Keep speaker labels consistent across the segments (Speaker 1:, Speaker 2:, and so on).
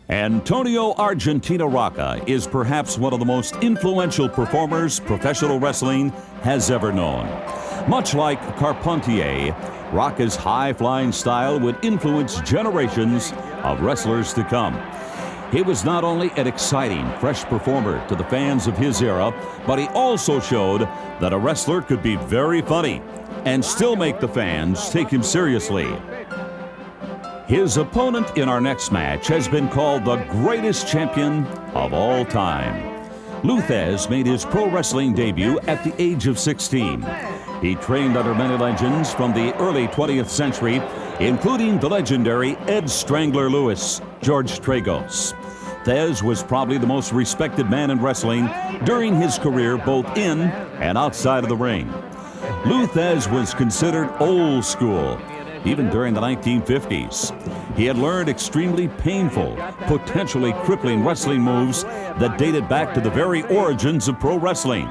Speaker 1: Antonio Argentina Rocca is perhaps one of the most influential performers professional wrestling has ever known. Much like Carpentier, Rocca's high-flying style would influence generations of wrestlers to come. He was not only an exciting, fresh performer to the fans of his era, but he also showed that a wrestler could be very funny and still make the fans take him seriously. His opponent in our next match has been called the greatest champion of all time. Lou Thesz made his pro wrestling debut at the age of 16. He trained under many legends from the early 20th century, including the legendary Ed Strangler Lewis, George Tragos. Thesz was probably the most respected man in wrestling during his career, both in and outside of the ring. Lou Thesz was considered old school, even during the 1950s. He had learned extremely painful, potentially crippling wrestling moves that dated back to the very origins of pro wrestling.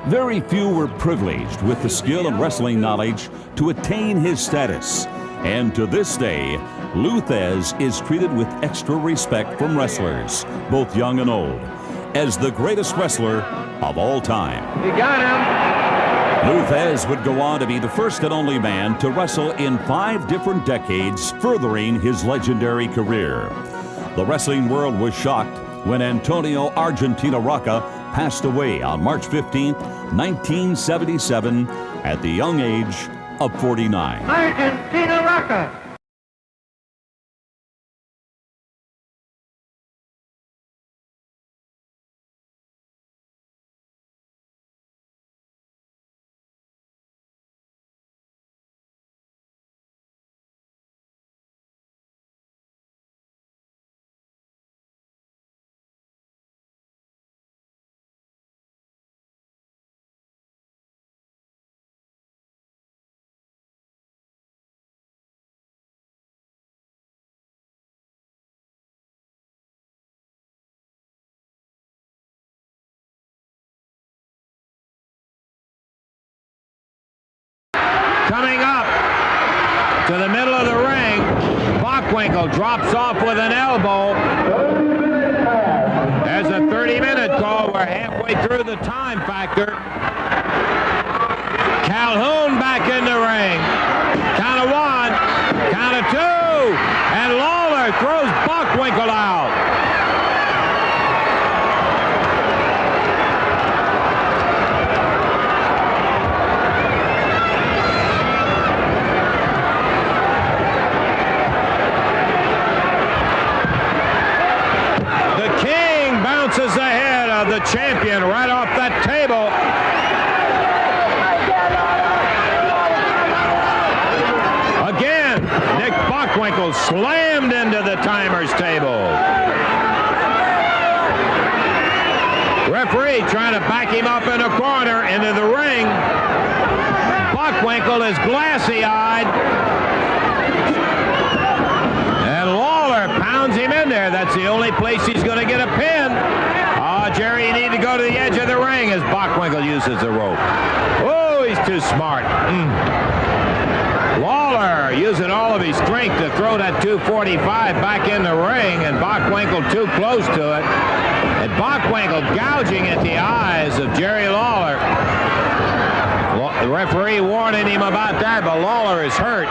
Speaker 1: Very few were privileged with the skill and wrestling knowledge to attain his status. And to this day, Lou Thesz is treated with extra respect from wrestlers, both young and old, as the greatest wrestler of all time.
Speaker 2: You got him.
Speaker 1: Lou Thesz would go on to be the first and only man to wrestle in 5 different decades, furthering his legendary career. The wrestling world was shocked when Antonio Argentina Rocca passed away on March 15, 1977, at the young age of 49.
Speaker 2: Argentina Rocca.
Speaker 3: Coming up to the middle of the ring, Bockwinkel drops off with an elbow. There's a 30-minute call. We're halfway through the time factor. Calhoun back in the ring. Count of 1, count of 2, and Lawler throws Bockwinkel out. Bounces the head of the champion right off that table. Again, Nick Bockwinkel slammed into the timer's table. Referee trying to back him up in a corner into the ring. Bockwinkel is glassy-eyed. And Lawler pounds him in there. That's the only place he's going to get a pin. Jerry, you need to go to the edge of the ring as Bockwinkel uses the rope. Oh, he's too smart. Lawler using all of his strength to throw that 245 back in the ring, and Bockwinkel too close to it. And Bockwinkel gouging at the eyes of Jerry Lawler. The referee warning him about that, but Lawler is hurt.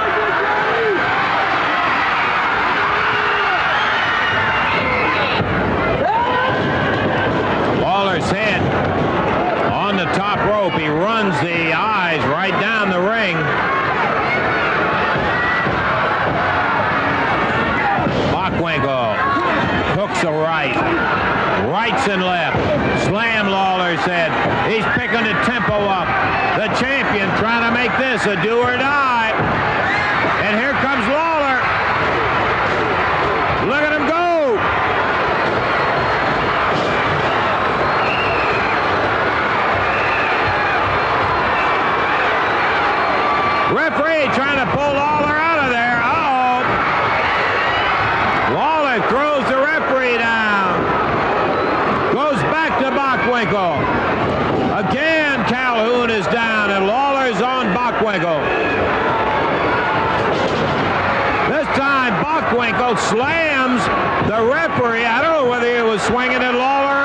Speaker 3: Head on the top rope. He runs the eyes right down the ring. Bockwinkel hooks a right, rights and left. Slam, Lawler said. He's picking the tempo up. The champion trying to make this a do or die. And here comes Lawler. Look at him go. Referee trying to pull Lawler out of there. Uh-oh. Lawler throws the referee down. Goes back to Bockwinkel. Again, Calhoun is down, and Lawler's on Bockwinkel. This time, Bockwinkel Bockwinkel slams the referee. I don't know whether he was swinging at Lawler